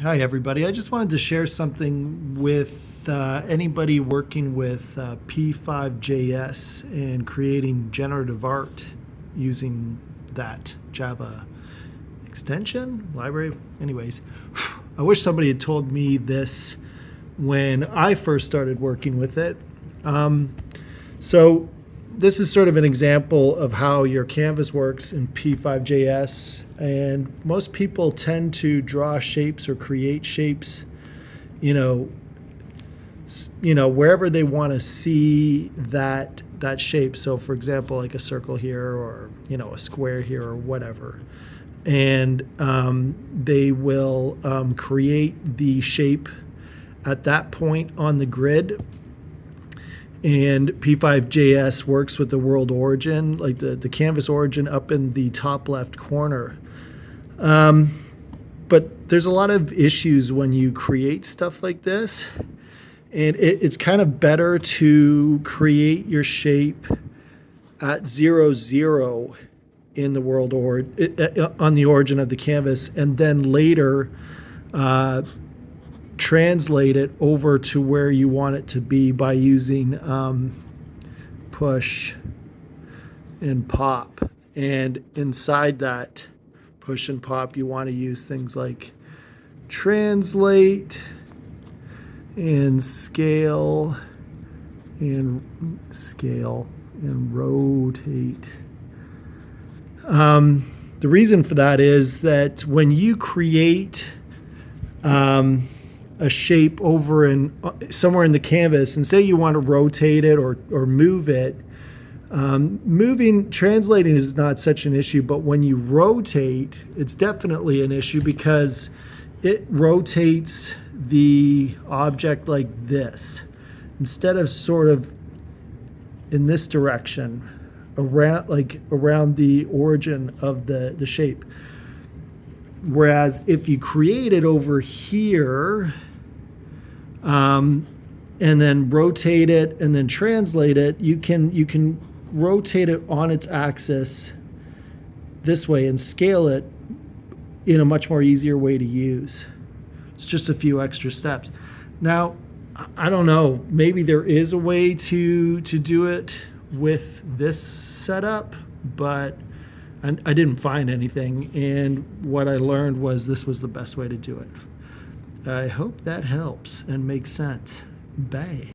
Hi, everybody. I just wanted to share something with anybody working with p5js and creating generative art using that Java extension, library. Anyways, I wish somebody had told me this when I first started working with it. Um, so this is sort of an example of how your canvas works in p5js, and most people tend to draw shapes or create shapes, you know, wherever they want to see that shape. So for example, like a circle here, or a square here, or whatever. And they will create the shape at that point on the grid. And p5js works with the world origin, like the canvas origin up in the top left corner. But there's a lot of issues when you create stuff like this. And it's kind of better to create your shape at 0, 0 in the world or on the origin of the canvas, and then later translate it over to where you want it to be by using push and pop. And inside that push and pop, you want to use things like translate and scale and rotate. The reason for that is that when you create a shape over in somewhere in the canvas, and say you want to rotate it or move it, translating is not such an issue, but when you rotate, it's definitely an issue because it rotates the object like this instead of sort of in this direction around the origin of the shape. Whereas if you create it over here and then rotate it and then translate it, you can rotate it on its axis this way and scale it in a much more easier way to use. It's just a few extra steps. Now, I don't know, maybe there is a way to do it with this setup, but I didn't find anything, and what I learned was this was the best way to do it. I hope that helps and makes sense. Bye.